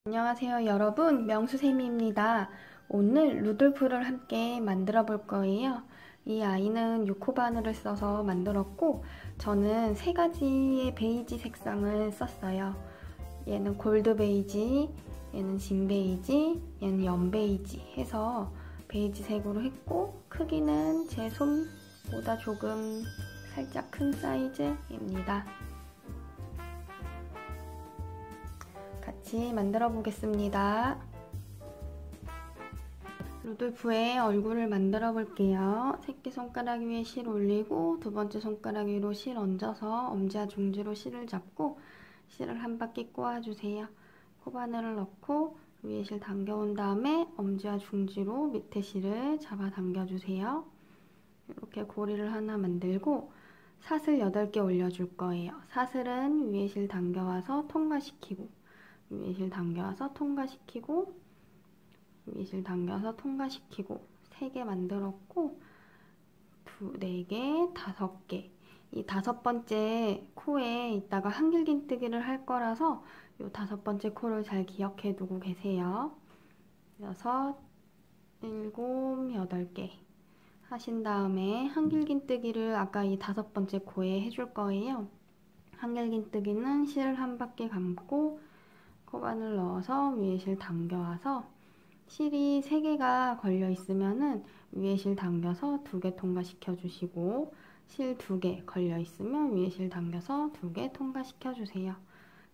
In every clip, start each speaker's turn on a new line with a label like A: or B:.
A: 안녕하세요 여러분, 명수쌤입니다. 오늘 루돌프를 함께 만들어 볼 거예요. 이 아이는 6호 바늘을 써서 만들었고 저는 세 가지의 베이지 색상을 썼어요. 얘는 골드 베이지, 얘는 진 베이지, 얘는 연 베이지 해서 베이지 색으로 했고 크기는 제 손보다 조금 살짝 큰 사이즈입니다. 같이 만들어 보겠습니다. 루돌프의 얼굴을 만들어 볼게요. 새끼손가락 위에 실 올리고 두 번째 손가락 위로 실 얹어서 엄지와 중지로 실을 잡고 실을 한 바퀴 꼬아주세요. 코바늘을 넣고 위에 실 당겨온 다음에 엄지와 중지로 밑에 실을 잡아 당겨주세요. 이렇게 고리를 하나 만들고 사슬 8개 올려줄 거예요. 사슬은 위에 실 당겨와서 통과시키고 위에 실 당겨와서 통과시키고 위에 실 당겨서 통과시키고 3개 만들었고 4개, 5개 이 5번째 코에 이따가 한길긴뜨기를 할 거라서 이 5번째 코를 잘 기억해 두고 계세요. 6, 7, 8개 하신 다음에 한길긴뜨기를 아까 이 5번째 코에 해줄 거예요. 한길긴뜨기는 실을 한 바퀴 감고 코바늘 넣어서 위에 실 당겨와서 실이 3개가 걸려 있으면은 위에 실 당겨서 2개 통과시켜 주시고 실 2개 걸려 있으면 위에 실 당겨서 2개 통과시켜 주세요.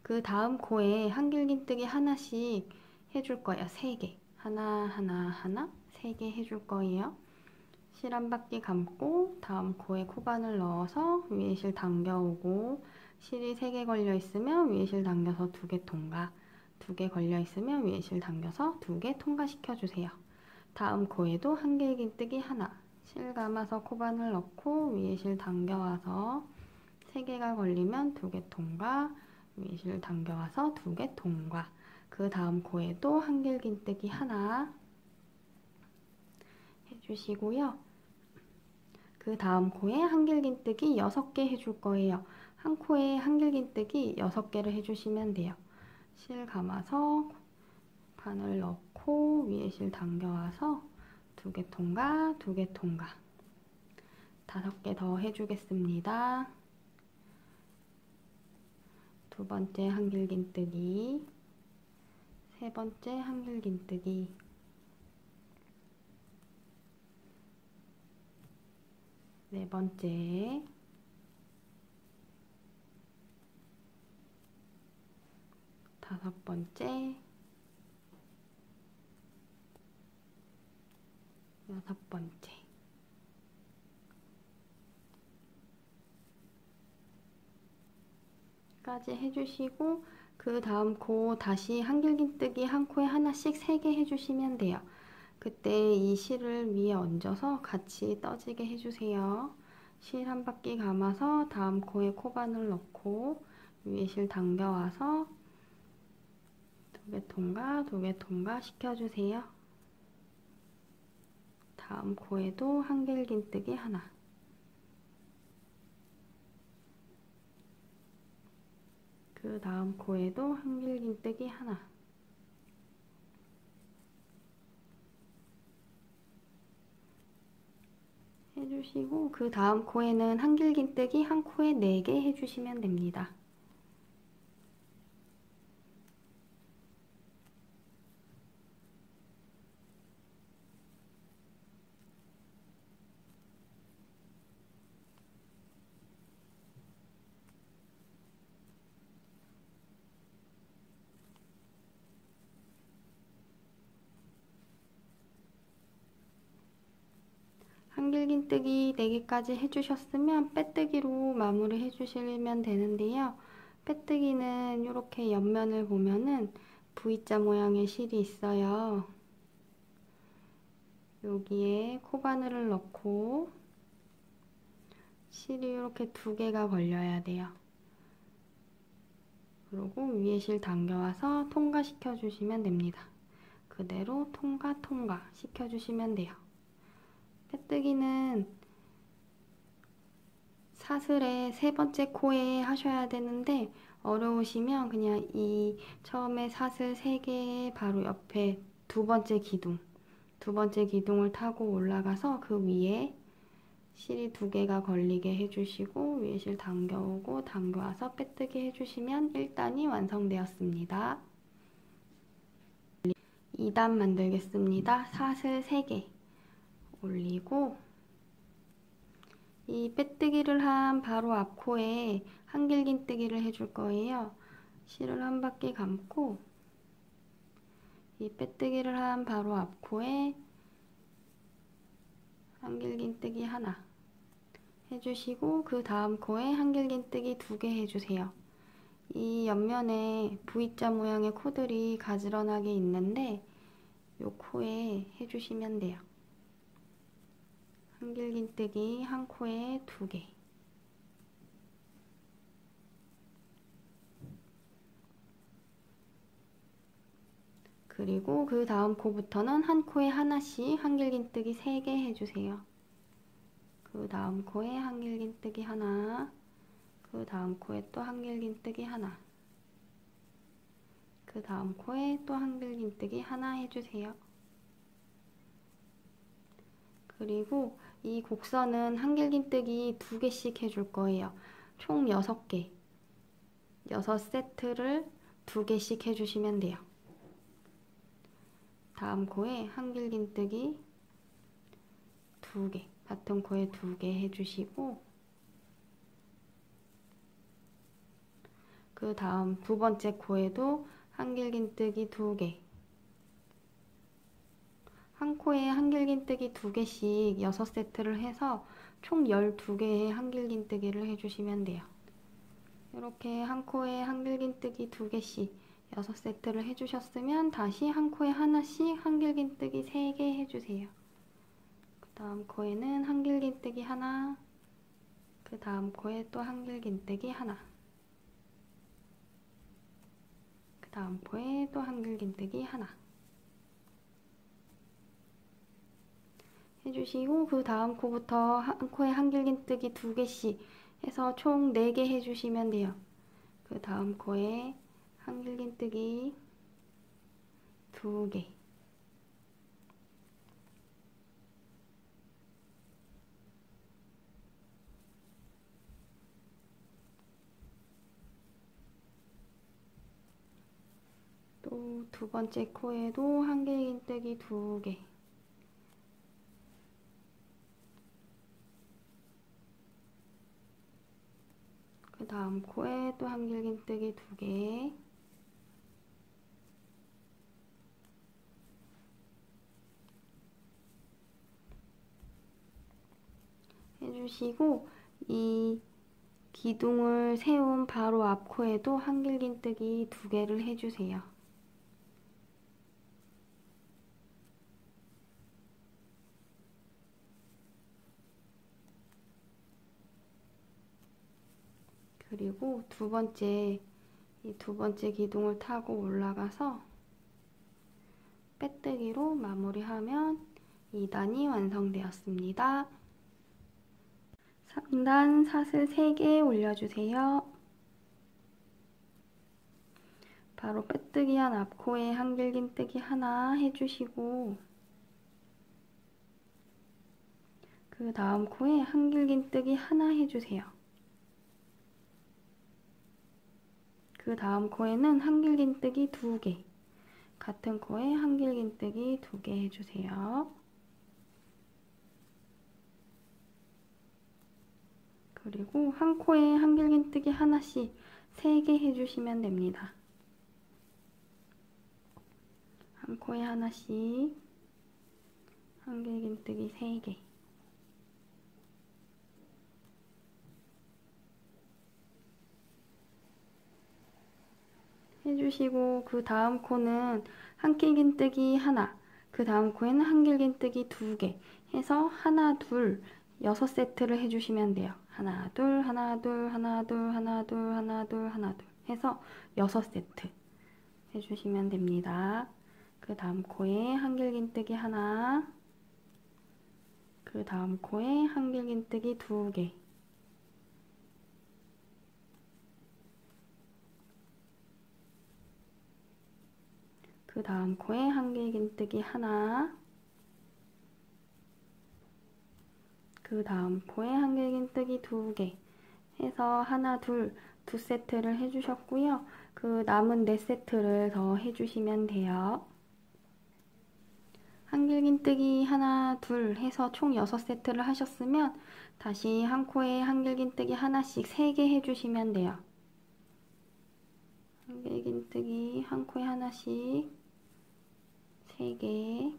A: 그 다음 코에 한길긴뜨기 하나씩 해줄 거예요. 3개. 하나, 3개 해줄 거예요. 실 한 바퀴 감고 다음 코에 코바늘 넣어서 위에 실 당겨오고 실이 3개 걸려 있으면 위에 실 당겨서 2개 통과 2개 걸려 있으면 위에 실 당겨서 2개 통과시켜 주세요. 다음 코에도 한길긴뜨기 하나 실 감아서 코바늘 넣고 위에 실 당겨와서 3개가 걸리면 2개 통과 위에 실 당겨와서 2개 통과 그 다음 코에도 한길긴뜨기 하나 해주시고요. 그 다음 코에 한길긴뜨기 6개 해줄 거예요. 한 코에 한길긴뜨기 6개를 해주시면 돼요. 실 감아서 바늘 넣고 위에 실 당겨와서 2개 통과, 2개 통과 5개 더 해주겠습니다. 두 번째 한길긴뜨기, 세 번째 한길긴뜨기, 네 번째, 다섯 번째, 여섯 번째. 까지 해주시고 그 다음 코 다시 한길긴뜨기 한 코에 하나씩 3개 해주시면 돼요. 그때 이 실을 위에 얹어서 같이 떠지게 해주세요. 실 한 바퀴 감아서 다음 코에 코바늘 넣고 위에 실 당겨와서 2개 통과, 2개 통과 시켜주세요. 다음 코에도 한길긴뜨기 하나. 그 다음 코에도 한길긴뜨기 하나. 해주시고 그 다음 코에는 한길긴뜨기 한 코에 4개 해주시면 됩니다. 한길긴뜨기 4개까지 해주셨으면 빼뜨기로 마무리 해주시면 되는데요. 빼뜨기는 이렇게 옆면을 보면은 V자 모양의 실이 있어요. 여기에 코바늘을 넣고 실이 이렇게 2개가 걸려야 돼요. 그리고 위에 실 당겨와서 통과시켜 주시면 됩니다. 그대로 통과 시켜주시면 돼요. 빼뜨기는 사슬의 3번째 코에 하셔야 되는데 어려우시면 그냥 이 처음에 사슬 3개 바로 옆에 두 번째 기둥을 타고 올라가서 그 위에 실이 2개가 걸리게 해주시고 위에 실 당겨오고 당겨와서 빼뜨기 해주시면 1단이 완성되었습니다. 2단 만들겠습니다. 사슬 3개 올리고 이 빼뜨기를 한 바로 앞 코에 한길긴뜨기를 해줄 거예요. 실을 한 바퀴 감고 이 빼뜨기를 한 바로 앞 코에 한길긴뜨기 하나 해주시고 그 다음 코에 한길긴뜨기 2개 해주세요. 이 옆면에 V자 모양의 코들이 가지런하게 있는데 요 코에 해주시면 돼요. 한길긴뜨기 한 코에 2개. 그리고 그 다음 코부터는 한 코에 하나씩 한길긴뜨기 3개 해주세요. 그 다음 코에 한길긴뜨기 하나, 그 다음 코에 또 한길긴뜨기 하나, 그 다음 코에 또 한길긴뜨기 하나 해주세요. 그리고 이 곡선은 한길긴뜨기 2개씩 해줄 거예요. 총 6개, 6세트를 2개씩 해주시면 돼요. 다음 코에 한길긴뜨기 2개, 같은 코에 2개 해주시고 그 다음 두 번째 코에도 한길긴뜨기 2개, 한 코에 한길긴뜨기 2개씩 6세트를 해서 총 12개의 한길긴뜨기를 해주시면 돼요. 이렇게 한 코에 한길긴뜨기 2개씩 6세트를 해주셨으면 다시 한 코에 하나씩 한길긴뜨기 3개 해주세요. 그 다음 코에는 한길긴뜨기 하나, 그 다음 코에 또 한길긴뜨기 하나, 그 다음 코에 또 한길긴뜨기 하나 해주시고 그 다음 코부터 한 코에 한길긴뜨기 2개씩 해서 총 4개 해주시면 돼요. 그 다음 코에 한길긴뜨기 2개, 또 두 번째 코에도 한길긴뜨기 2개, 그 다음 코에 또 한길긴뜨기 2개, 해주시고 이 기둥을 세운 바로 앞 코에도 한길긴뜨기 2개를 해주세요. 그리고 이 두 번째 기둥을 타고 올라가서 빼뜨기로 마무리하면 2단이 완성되었습니다. 3단 사슬 3개 올려주세요. 바로 빼뜨기 한 앞코에 한길긴뜨기 하나 해주시고 그 다음 코에 한길긴뜨기 하나 해주세요. 그 다음 코에는 한길긴뜨기 2개, 같은 코에 한길긴뜨기 2개 해주세요. 그리고 한 코에 한길긴뜨기 하나씩 3개 해주시면 됩니다. 한 코에 하나씩 한길긴뜨기 3개 해주시고 그 다음 코는 한길긴뜨기 하나, 그 다음 코에는 한길긴뜨기 2개 해서 하나, 둘, 6세트를 해주시면 돼요. 하나, 둘, 하나, 둘, 하나, 둘, 하나, 둘, 하나, 둘, 하나, 둘 해서 6세트 해주시면 됩니다. 그 다음 코에 한길긴뜨기 하나, 그 다음 코에 한길긴뜨기 2개, 그 다음 코에 한길긴뜨기 하나, 그 다음 코에 한길긴뜨기 2개 해서 하나, 둘, 2세트를 해주셨고요. 그 남은 4세트를 더 해주시면 돼요. 한길긴뜨기 하나, 둘 해서 총 6세트를 하셨으면 다시 한 코에 한길긴뜨기 하나씩 3개 해주시면 돼요. 한길긴뜨기 한 코에 하나씩 3개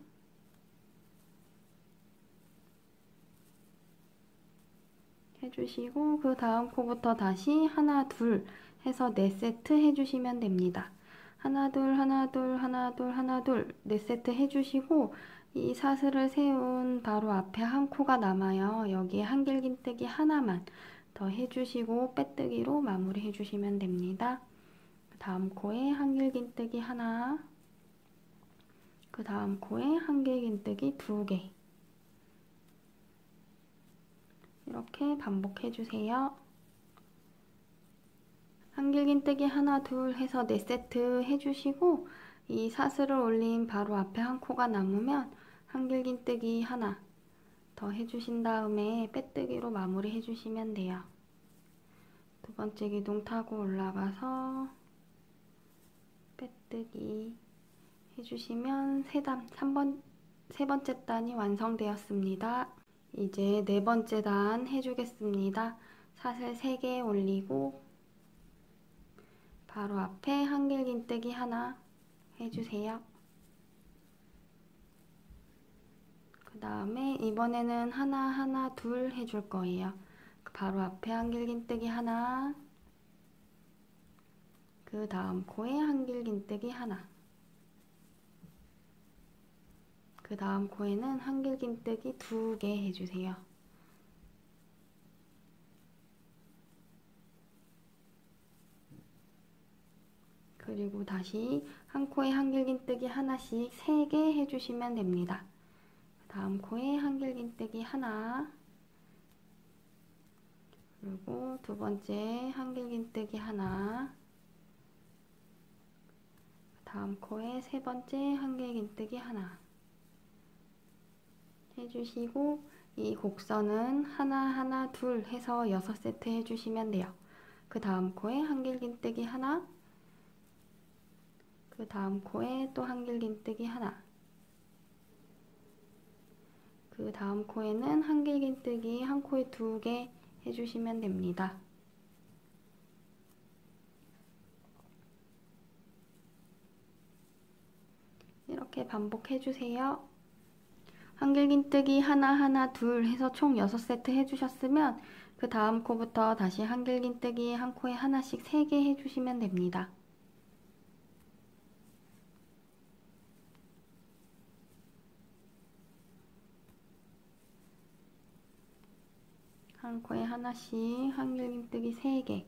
A: 해주시고 그 다음 코부터 다시 하나, 둘 해서 4세트 해주시면 됩니다. 하나, 둘, 하나, 둘, 하나, 둘, 하나, 둘 4세트 해주시고 이 사슬을 세운 바로 앞에 한 코가 남아요. 여기에 한길긴뜨기 하나만 더 해주시고 빼뜨기로 마무리 해주시면 됩니다. 그 다음 코에 한길긴뜨기 하나, 그 다음 코에 한길긴뜨기 2개 이렇게 반복해주세요. 한길긴뜨기 하나, 둘 해서 4세트 해주시고 이 사슬을 올린 바로 앞에 한 코가 남으면 한길긴뜨기 하나 더 해주신 다음에 빼뜨기로 마무리 해주시면 돼요. 두 번째 기둥 타고 올라가서 빼뜨기 해주시면 세 번째 단이 완성되었습니다. 이제 4번째 단 해주겠습니다. 사슬 3개 올리고 바로 앞에 한길긴뜨기 하나 해주세요. 그 다음에 이번에는 하나, 하나, 둘 해줄 거예요. 바로 앞에 한길긴뜨기 하나, 그 다음 코에 한길긴뜨기 하나, 그 다음 코에는 한길긴뜨기 2개 해주세요. 그리고 다시 한 코에 한길긴뜨기 하나씩 3개 해주시면 됩니다. 다음 코에 한길긴뜨기 하나, 그리고 두 번째 한길긴뜨기 하나, 다음 코에 세 번째 한길긴뜨기 하나 해주시고 이 곡선은 하나, 하나, 둘 해서 6세트 해주시면 돼요. 그 다음 코에 한길긴뜨기 하나, 그 다음 코에 또 한길긴뜨기 하나, 그 다음 코에는 한길긴뜨기 한 코에 2개 해주시면 됩니다. 이렇게 반복해주세요. 한길긴뜨기 하나, 하나, 둘 해서 총 6세트 해주셨으면 그 다음 코부터 다시 한길긴뜨기 한 코에 하나씩 3개 해주시면 됩니다. 한 코에 하나씩 한길긴뜨기 3개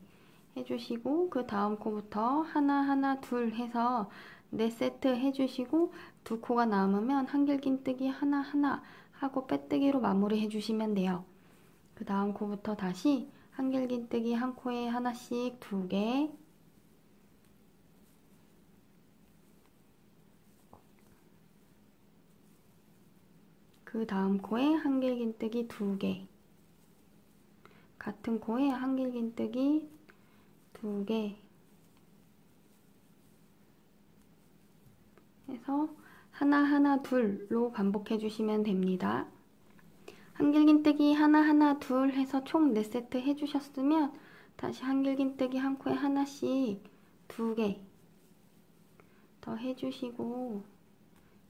A: 해주시고 그 다음 코부터 하나, 하나, 둘 해서 4세트 해주시고 2코가 남으면 한길긴뜨기 하나, 하나 하고 빼뜨기로 마무리 해주시면 돼요. 그 다음 코부터 다시 한길긴뜨기 한 코에 하나씩 2개, 그 다음 코에 한길긴뜨기 2개, 같은 코에 한길긴뜨기 2개 해서 하나, 하나, 둘로 반복해 주시면 됩니다. 한길긴뜨기 하나, 하나, 둘 해서 총 4세트 해주셨으면 다시 한길긴뜨기 한 코에 하나씩 2개 더 해주시고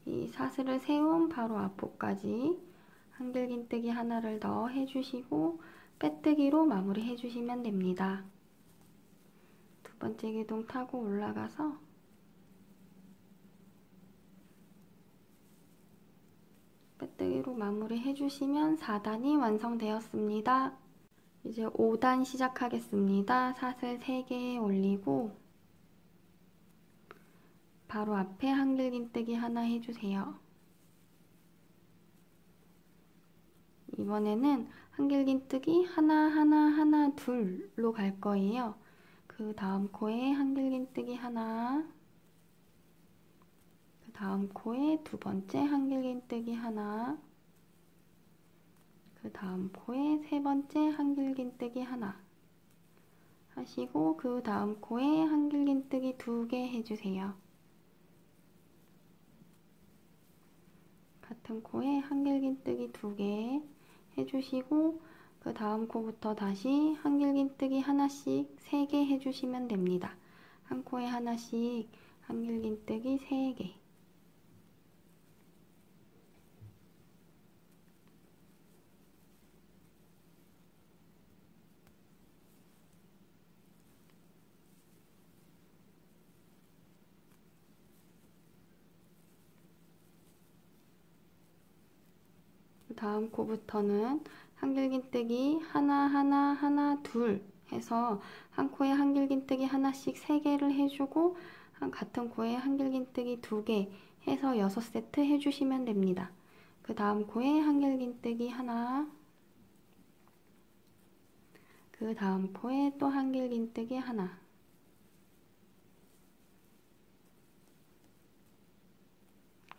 A: 이 사슬을 세운 바로 앞코까지 한길긴뜨기 하나를 더 해주시고 빼뜨기로 마무리 해주시면 됩니다. 두 번째 기둥 타고 올라가서 빼뜨기로 마무리 해주시면 4단이 완성되었습니다. 이제 5단 시작하겠습니다. 사슬 3개 올리고 바로 앞에 한길긴뜨기 하나 해주세요. 이번에는 한길긴뜨기 하나, 하나, 하나, 둘로 갈 거예요. 그 다음 코에 한길긴뜨기 하나, 다음 코에 두 번째 한길긴뜨기 하나, 그 다음 코에 세 번째 한길긴뜨기 하나 하시고 그 다음 코에 한길긴뜨기 2개 해주세요. 같은 코에 한길긴뜨기 2개 해주시고 그 다음 코부터 다시 한길긴뜨기 하나씩 3개 해주시면 됩니다. 한 코에 하나씩 한길긴뜨기 3개. 그 다음 코부터는 한길긴뜨기 하나 하나 하나 둘 해서 한 코에 한길긴뜨기 하나씩 3개를 해주고 같은 코에 한길긴뜨기 2개 해서 6세트 해주시면 됩니다. 그 다음 코에 한길긴뜨기 하나, 그 다음 코에 또 한길긴뜨기 하나,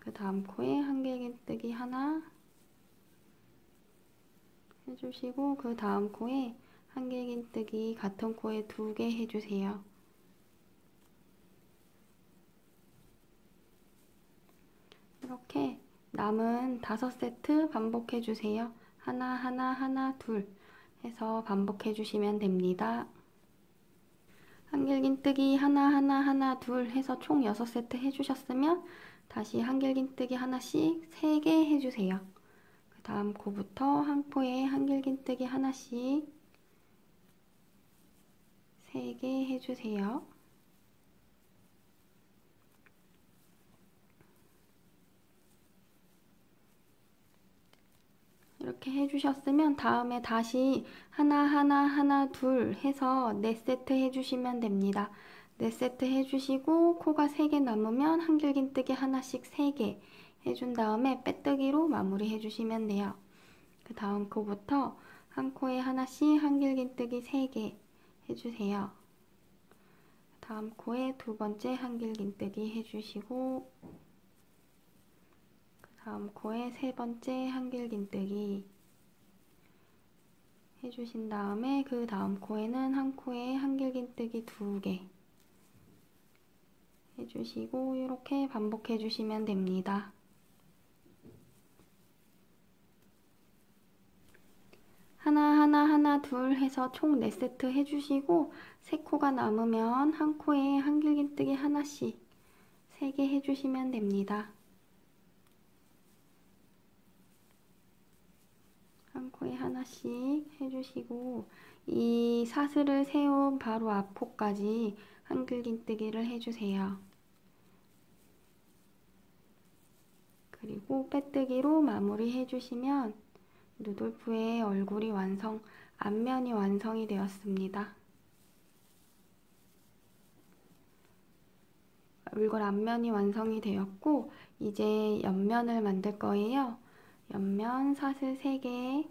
A: 그 다음 코에 한길긴뜨기 하나 해주시고 그 다음 코에 한길긴뜨기 같은 코에 2개 해주세요. 이렇게 남은 5세트 반복해주세요. 하나 하나 하나 둘 해서 반복해주시면 됩니다. 한길긴뜨기 하나 하나 하나 둘 해서 총 6세트 해주셨으면 다시 한길긴뜨기 하나씩 3개 해주세요. 그 다음 코부터 한 코에 한길긴뜨기 하나씩 3개 해주세요. 이렇게 해주셨으면 다음에 다시 하나 하나 하나 둘 해서 4세트 해주시면 됩니다. 4세트 해주시고 코가 3개 남으면 한길긴뜨기 하나씩 3개 해준 다음에 빼뜨기로 마무리 해주시면 돼요. 그 다음 코부터 한 코에 하나씩 한길긴뜨기 3개 해주세요. 다음 코에 두 번째 한길긴뜨기 해주시고 다음 코에 세 번째 한길긴뜨기 해주신 다음에 그 다음 코에는 한 코에 한길긴뜨기 2개 해주시고 이렇게 반복해 주시면 됩니다. 하나 하나 하나 둘 해서 총 4세트 해주시고 3코가 남으면 한 코에 한길긴뜨기 하나씩 3개 해주시면 됩니다. 한 코에 하나씩 해주시고 이 사슬을 세운 바로 앞 코까지 한길긴뜨기를 해주세요. 그리고 빼뜨기로 마무리 해주시면 누돌프의 얼굴이 앞면이 완성이 되었습니다. 얼굴 앞면이 완성이 되었고 이제 옆면을 만들 거예요. 옆면 사슬 3개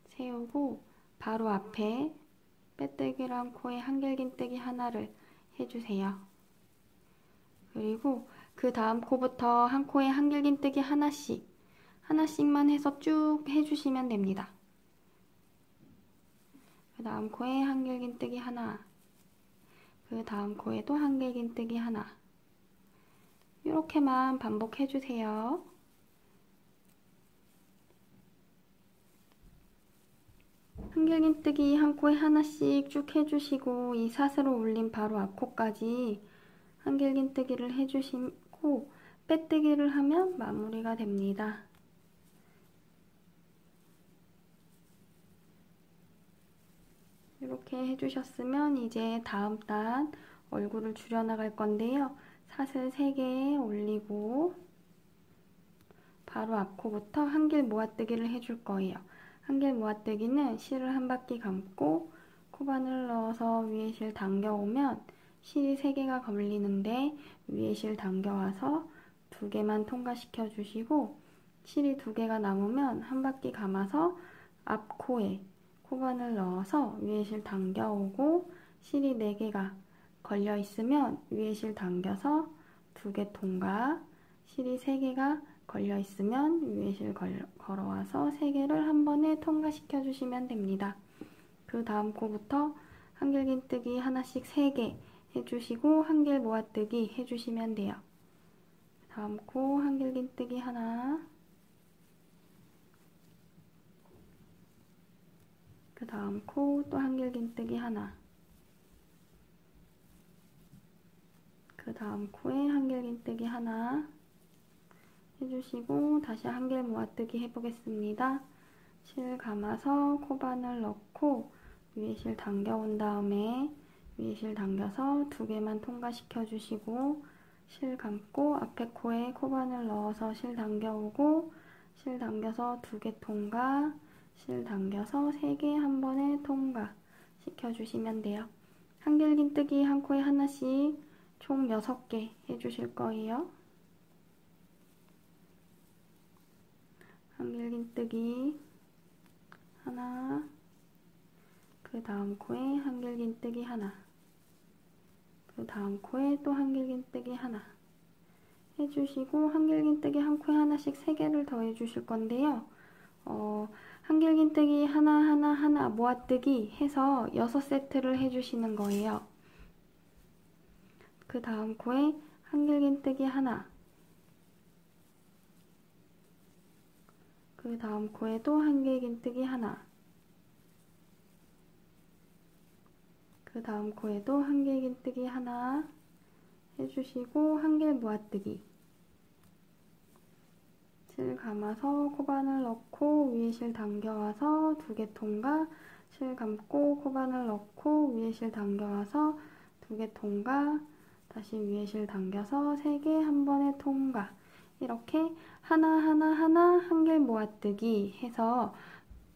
A: 세우고 바로 앞에 빼뜨기랑 코에 한길긴뜨기 하나를 해주세요. 그리고 그 다음 코부터 한 코에 한길긴뜨기 하나씩만 해서 쭉 해주시면 됩니다. 그 다음 코에 한길긴뜨기 하나, 그 다음 코에도 한길긴뜨기 하나 이렇게만 반복해주세요. 한길긴뜨기 한 코에 하나씩 쭉 해주시고 이 사슬을 올린 바로 앞 코까지 한길긴뜨기를 해주시고 빼뜨기를 하면 마무리가 됩니다. 이렇게 해주셨으면 이제 다음 단 얼굴을 줄여나갈 건데요. 사슬 3개 올리고 바로 앞코부터 한길 모아뜨기를 해줄 거예요. 한길 모아뜨기는 실을 한 바퀴 감고 코바늘 넣어서 위에 실 당겨오면 실이 3개가 걸리는데 위에 실 당겨와서 2개만 통과시켜 주시고 실이 2개가 남으면 한 바퀴 감아서 앞코에 코바늘 넣어서 위에 실 당겨오고 실이 4개가 걸려 있으면 위에 실 당겨서 두 개 통과, 실이 3개가 걸려 있으면 위에 실 걸어와서 3개를 한 번에 통과시켜 주시면 됩니다. 그 다음 코부터 한길긴뜨기 하나씩 3개 해주시고 한길 모아뜨기 해주시면 돼요. 다음 코 한길긴뜨기 하나, 그 다음 코 또 한길긴뜨기 하나, 그 다음 코에 한길긴뜨기 하나 해주시고 다시 한길 모아뜨기 해보겠습니다. 실 감아서 코바늘 넣고 위에 실 당겨온 다음에 위에 실 당겨서 2개만 통과시켜 주시고 실 감고 앞에 코에 코바늘 넣어서 실 당겨오고 실 당겨서 2개 통과, 실 당겨서 3개 한 번에 통과 시켜주시면 돼요. 한길긴뜨기 한 코에 하나씩 총 6개 해주실 거예요. 한길긴뜨기 하나, 그 다음 코에 한길긴뜨기 하나, 그 다음 코에 또 한길긴뜨기 하나 해주시고 한길긴뜨기 한 코에 하나씩 3개를 더 해주실 건데요. 한길긴뜨기 하나 모아뜨기 해서 6세트를 해주시는 거예요. 그 다음 코에 한길긴뜨기 하나, 그 다음 코에도 한길긴뜨기 하나, 그 다음 코에도 한길긴뜨기 하나 해주시고 한길 모아뜨기, 실 감아서 코바늘 넣고 위에 실 당겨와서 2개 통과, 실 감고 코바늘 넣고 위에 실 당겨와서 2개 통과, 다시 위에 실 당겨서 3개 한 번에 통과. 이렇게 하나 한길 모아뜨기 해서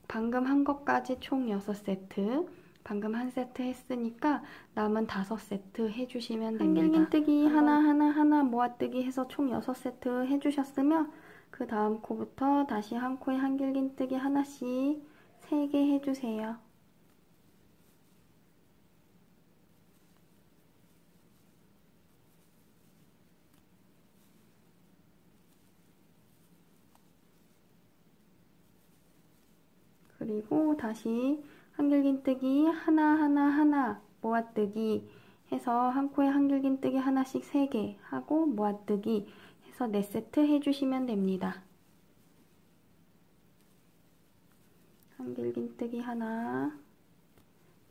A: 방금 한 것까지 총 6세트, 방금 한 세트 했으니까 남은 5세트 해주시면 됩니다. 한길긴뜨기 하나 모아뜨기 해서 총 6세트 해주셨으면 그 다음 코부터 다시 한 코에 한길긴뜨기 하나씩 3개 해주세요. 그리고 다시 한길긴뜨기 하나 모아뜨기 해서 한 코에 한길긴뜨기 하나씩 3개 하고 모아뜨기 해서 4세트 해주시면 됩니다. 한길긴뜨기 하나,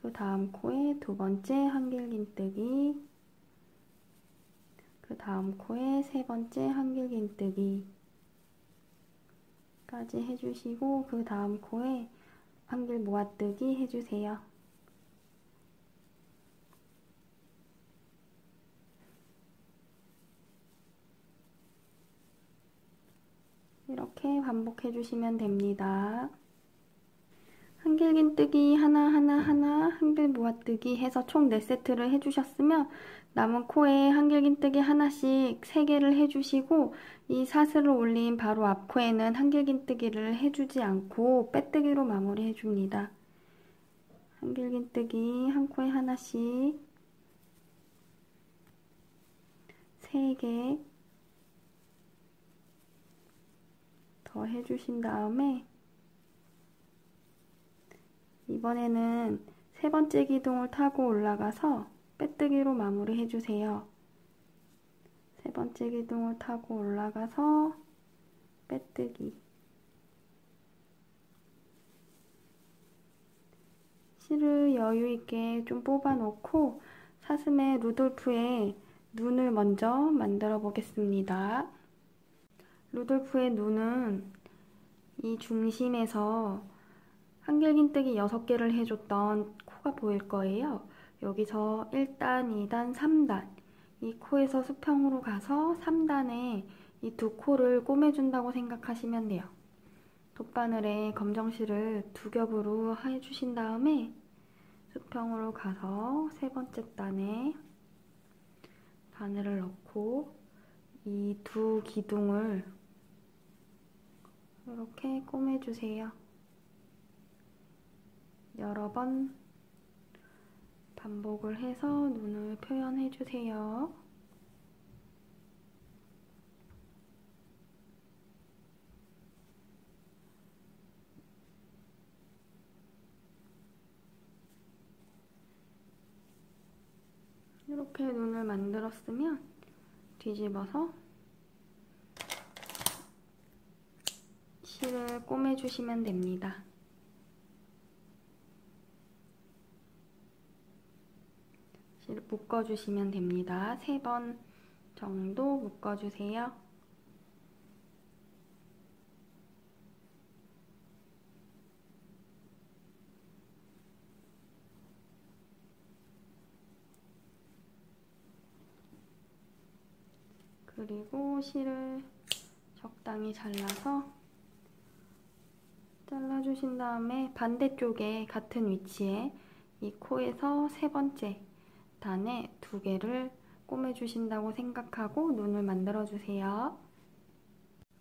A: 그 다음 코에 2번째 한길긴뜨기, 그 다음 코에 3번째 한길긴뜨기 까지 해주시고 그 다음 코에 한길 모아뜨기 해주세요. 이렇게 반복해 주시면 됩니다. 한길긴뜨기 하나 한길 모아뜨기 해서 총 4세트를 해주셨으면 남은 코에 한길긴뜨기 하나씩 3개를 해주시고 이 사슬을 올린 바로 앞 코에는 한길긴뜨기를 해주지 않고 빼뜨기로 마무리 해줍니다. 한길긴뜨기 한 코에 하나씩 3개 더 해주신 다음에 이번에는 3번째 기둥을 타고 올라가서 빼뜨기로 마무리 해주세요. 3번째 기둥을 타고 올라가서 빼뜨기. 실을 여유있게 좀 뽑아 놓고 사슴의 루돌프의 눈을 먼저 만들어 보겠습니다. 루돌프의 눈은 이 중심에서 한길긴뜨기 6개를 해줬던 코가 보일 거예요. 여기서 1단, 2단, 3단 이 코에서 수평으로 가서 3단에 이 2코를 꼬매준다고 생각하시면 돼요. 돗바늘에 검정실을 2겹으로 해주신 다음에 수평으로 가서 3번째 단에 바늘을 넣고 이 2 기둥을 이렇게 꼬매주세요. 여러 번 반복을 해서 눈을 표현해주세요. 이렇게 눈을 만들었으면 뒤집어서 실을 꼬매주시면 됩니다. 실을 묶어주시면 됩니다. 3번 정도 묶어주세요. 그리고 실을 적당히 잘라서 잘라주신 다음에 반대쪽에 같은 위치에 이 코에서 3번째 단에 2개를 꼬매주신다고 생각하고 눈을 만들어주세요.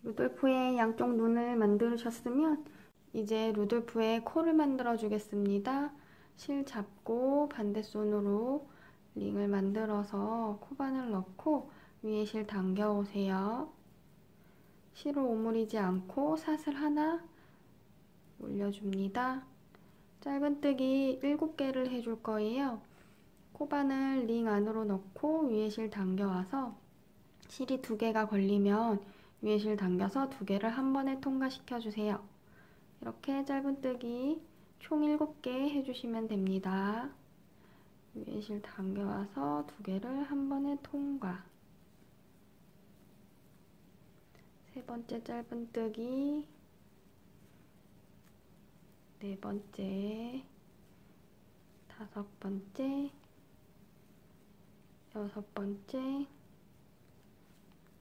A: 루돌프의 양쪽 눈을 만들으셨으면 이제 루돌프의 코를 만들어 주겠습니다. 실 잡고 반대손으로 링을 만들어서 코바늘 넣고 위에 실 당겨 오세요. 실을 오므리지 않고 사슬 하나 올려줍니다. 짧은뜨기 7개를 해줄 거예요. 코바늘 링 안으로 넣고 위에 실 당겨와서 실이 2개가 걸리면 위에 실 당겨서 2개를 한 번에 통과시켜 주세요. 이렇게 짧은뜨기 총 7개 해주시면 됩니다. 위에 실 당겨와서 2개를 한 번에 통과. 3번째 짧은뜨기, 4번째, 5번째, 6번째,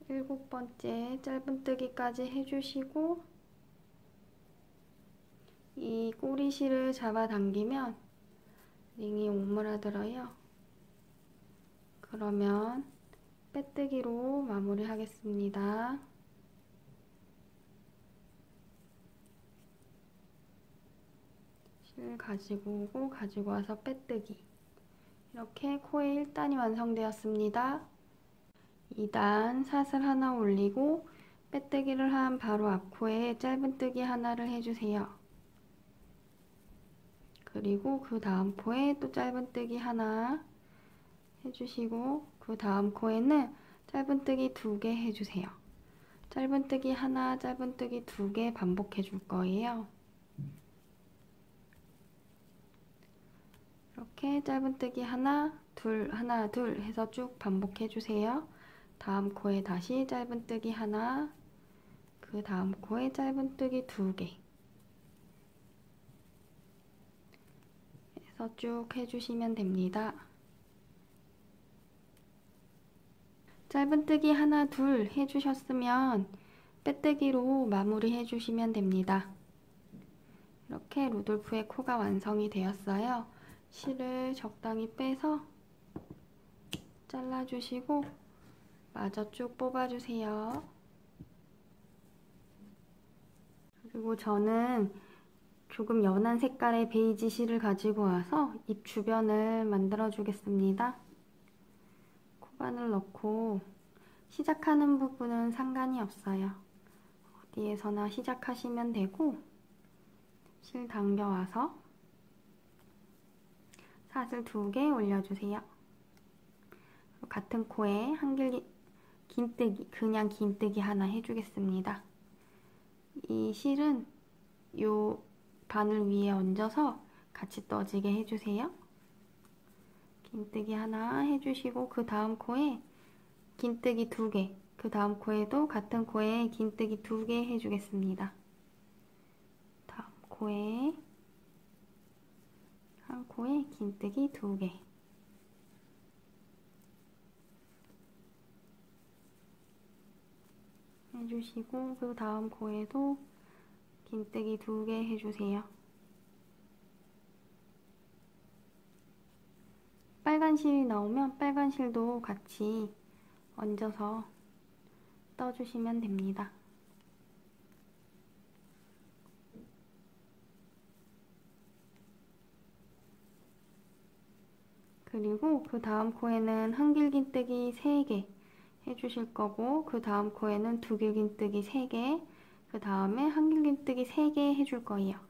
A: 7번째 짧은뜨기까지 해주시고 이 꼬리실을 잡아당기면 링이 오므라들어요. 그러면 빼뜨기로 마무리하겠습니다. 실 가지고 오고 가지고 와서 빼뜨기. 이렇게 코의 1단이 완성되었습니다. 2단 사슬 하나 올리고 빼뜨기를 한 바로 앞코에 짧은뜨기 하나를 해주세요. 그리고 그 다음 코에 또 짧은뜨기 하나 해주시고 그 다음 코에는 짧은뜨기 2개 해주세요. 짧은뜨기 하나, 짧은뜨기 2개 반복해 줄 거예요. 이렇게 짧은뜨기 하나, 둘, 하나, 둘 해서 쭉 반복해 주세요. 다음 코에 다시 짧은뜨기 하나, 그 다음 코에 짧은뜨기 2개 해서 쭉 해주시면 됩니다. 짧은뜨기 하나, 둘 해주셨으면 빼뜨기로 마무리 해주시면 됩니다. 이렇게 루돌프의 코가 완성이 되었어요. 실을 적당히 빼서 잘라주시고 마저 쭉 뽑아주세요. 그리고 저는 조금 연한 색깔의 베이지 실을 가지고 와서 입 주변을 만들어 주겠습니다. 코바늘 넣고 시작하는 부분은 상관이 없어요. 어디에서나 시작하시면 되고 실 당겨와서 사슬 2개 올려주세요. 같은 코에 한길 긴뜨기, 그냥 긴뜨기 하나 해주겠습니다. 이 실은 요 바늘 위에 얹어서 같이 떠지게 해주세요. 긴뜨기 하나 해주시고 그 다음 코에 긴뜨기 2개, 그 다음 코에도 같은 코에 긴뜨기 2개 해주겠습니다. 다음 코에 한 코에 긴뜨기 2개 해주시고 그 다음 코에도 긴뜨기 2개 해주세요. 빨간 실이 나오면 빨간 실도 같이 얹어서 떠주시면 됩니다. 그리고 그 다음 코에는 한길 긴뜨기 3개 해주실 거고 그 다음 코에는 두길 긴뜨기 3개, 그 다음에 한길 긴뜨기 3개 해줄 거예요.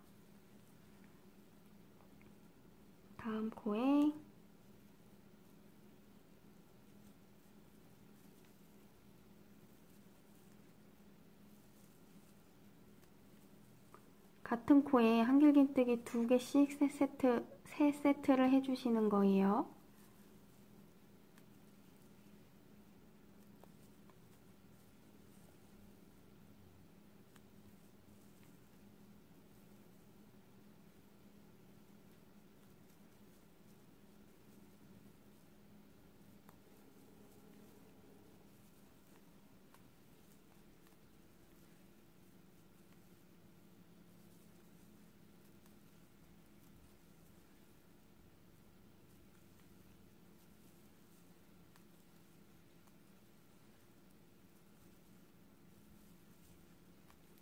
A: 다음 코에 같은 코에 한길긴뜨기 2개씩 세 세트를 해주시는 거예요.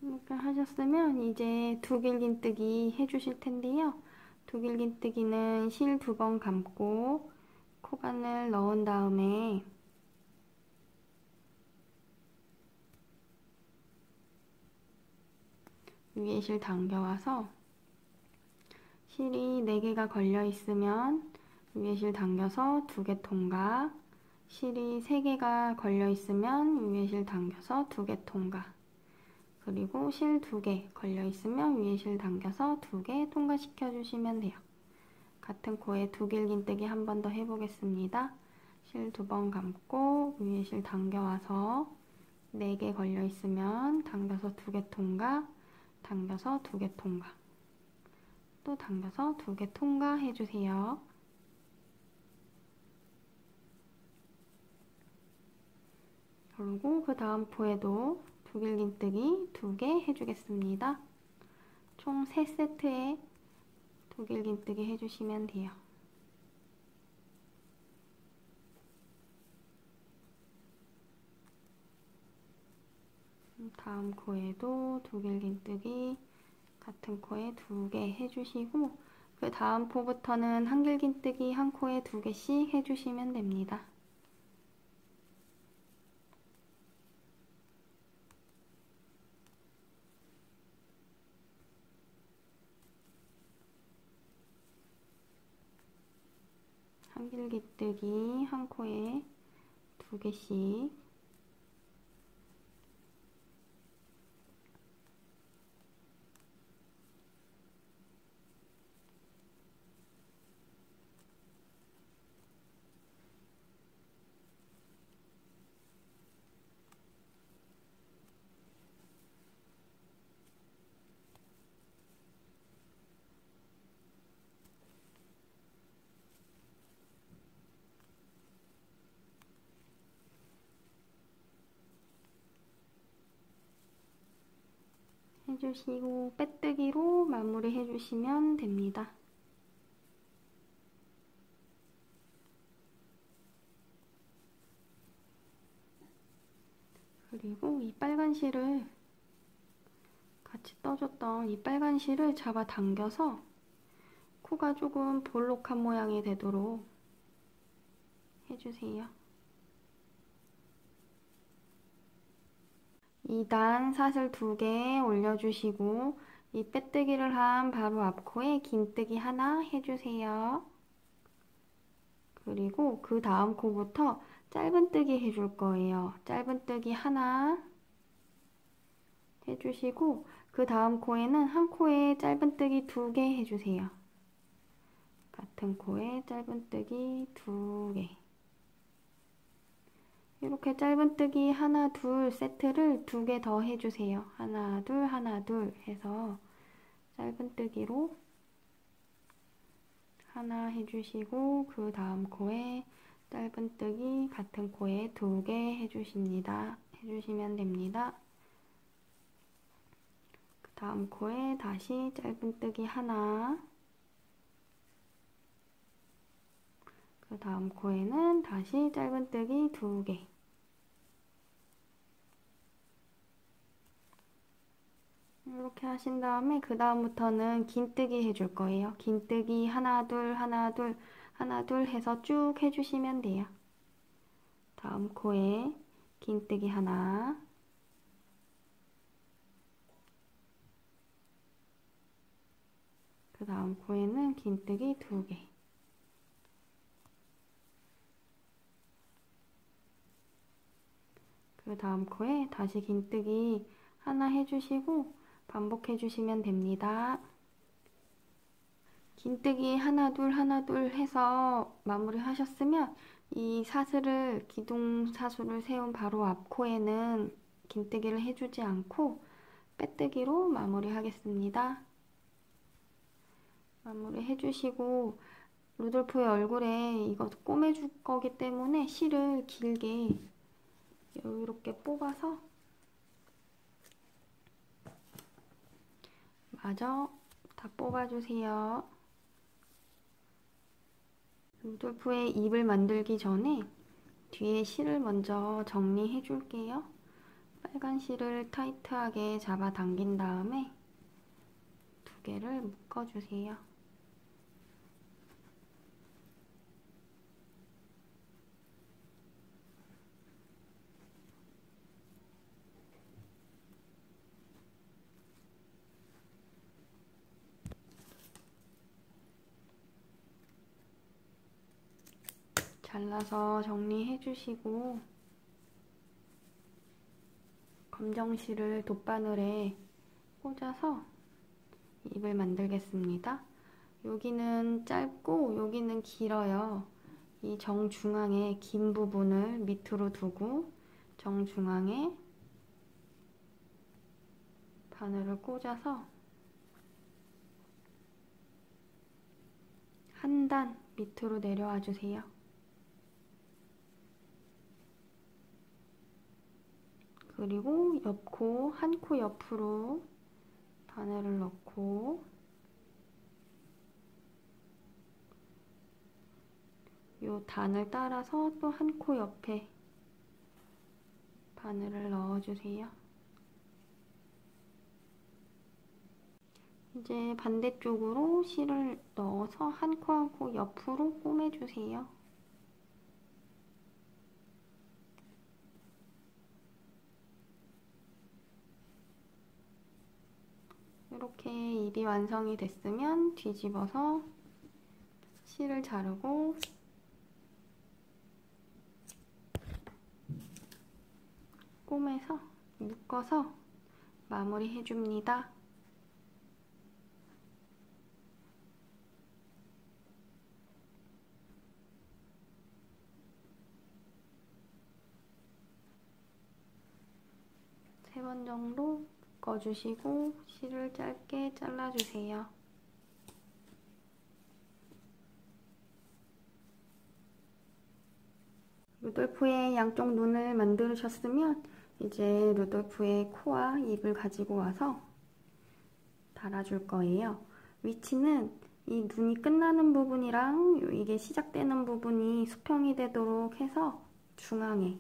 A: 이렇게 하셨으면 이제 두길긴뜨기 해주실 텐데요. 두길긴뜨기는 실 2번 감고 코바늘 넣은 다음에 위에 실 당겨와서 실이 4개가 걸려 있으면 위에 실 당겨서 2개 통과, 실이 3개가 걸려 있으면 위에 실 당겨서 2개 통과, 그리고 실 2개 걸려 있으면 위에 실 당겨서 2개 통과시켜 주시면 돼요. 같은 코에 두길긴뜨기 한 번 더 해보겠습니다. 실 2번 감고 위에 실 당겨와서 4개 걸려 있으면 당겨서 2개 통과, 당겨서 2개 통과, 또 당겨서 2개 통과 해주세요. 그리고 그 다음 코에도 두길긴뜨기 2개 해주겠습니다. 총 3세트의 두길긴뜨기 해주시면 돼요. 다음 코에도 두길긴뜨기 같은 코에 2개 해주시고, 그 다음 코부터는 한길긴뜨기 한 코에 2개씩 해주시면 됩니다. 한길긴뜨기 한 코에 2개씩, 해주시고 빼뜨기로 마무리 해주시면 됩니다. 그리고 이 빨간 실을 같이 떠줬던 이 빨간 실을 잡아 당겨서 코가 조금 볼록한 모양이 되도록 해주세요. 2단 사슬 2개 올려주시고 이 빼뜨기를 한 바로 앞코에 긴뜨기 하나 해주세요. 그리고 그 다음 코부터 짧은뜨기 해줄 거예요. 짧은뜨기 하나 해주시고 그 다음 코에는 한 코에 짧은뜨기 2개 해주세요. 같은 코에 짧은뜨기 2개. 이렇게 짧은뜨기 하나 둘 세트를 2개 더 해주세요. 하나 둘 해서 짧은뜨기로 하나 해주시고 그 다음 코에 짧은뜨기 같은 코에 2개 해주시면 됩니다. 그 다음 코에 다시 짧은뜨기 하나, 그 다음 코에는 다시 짧은뜨기 2개. 이렇게 하신 다음에 그 다음부터는 긴뜨기 해줄 거예요. 긴뜨기 하나 둘 해서 쭉 해주시면 돼요. 다음 코에 긴뜨기 하나, 그 다음 코에는 긴뜨기 2개, 그 다음 코에 다시 긴뜨기 하나 해주시고 반복해 주시면 됩니다. 긴뜨기 하나 둘 해서 마무리 하셨으면 이 사슬을 기둥 사슬을 세운 바로 앞 코에는 긴뜨기를 해주지 않고 빼뜨기로 마무리 하겠습니다. 마무리 해주시고 루돌프의 얼굴에 이거 꼬매줄 거기 때문에 실을 길게 이렇게 뽑아서 마저 다 뽑아주세요. 루돌프의 입을 만들기 전에 뒤에 실을 먼저 정리해 줄게요. 빨간 실을 타이트하게 잡아 당긴 다음에 두 개를 묶어주세요. 잘라서 정리해 주시고 검정실을 돗바늘에 꽂아서 입을 만들겠습니다. 여기는 짧고 여기는 길어요. 이 정중앙에 긴 부분을 밑으로 두고 정중앙에 바늘을 꽂아서 한 단 밑으로 내려와 주세요. 그리고 옆코, 한 코 옆으로 바늘을 넣고 요 단을 따라서 또 한 코 옆에 바늘을 넣어주세요. 이제 반대쪽으로 실을 넣어서 한 코 한 코 옆으로 꼬매주세요. 이렇게 입이 완성이 됐으면 뒤집어서 실을 자르고 꼬매서 묶어서 마무리 해줍니다. 세 번 정도 묶어주시고 실을 짧게 잘라주세요. 루돌프의 양쪽 눈을 만드셨으면 이제 루돌프의 코와 입을 가지고 와서 달아줄 거예요. 위치는 이 눈이 끝나는 부분이랑 이게 시작되는 부분이 수평이 되도록 해서 중앙에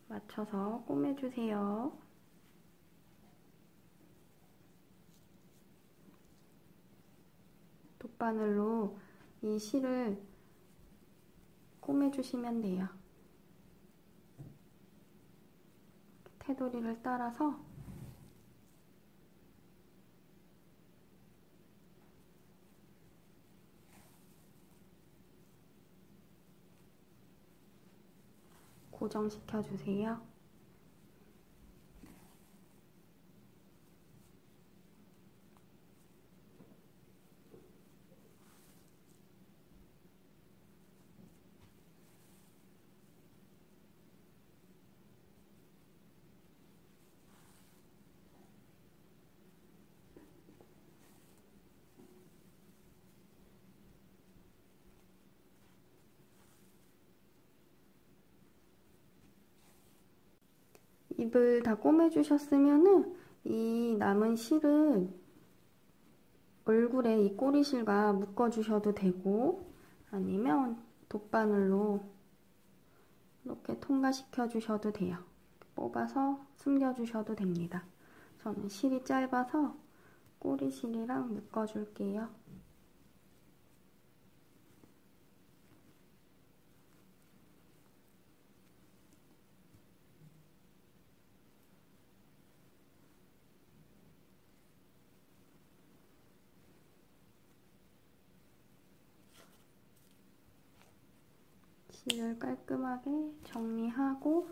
A: 맞춰서 꼬매주세요. 돗바늘로 이 실을 꼬매주시면 돼요. 테두리를 따라서 고정시켜 주세요. 입을 다 꼬매주셨으면은 이 남은 실을 얼굴에 이 꼬리실과 묶어주셔도 되고 아니면 돗바늘로 이렇게 통과시켜 주셔도 돼요. 뽑아서 숨겨주셔도 됩니다. 저는 실이 짧아서 꼬리실이랑 묶어줄게요. 실을 깔끔하게 정리하고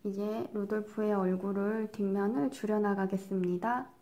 A: 이제 루돌프의 얼굴을 뒷면을 줄여나가겠습니다.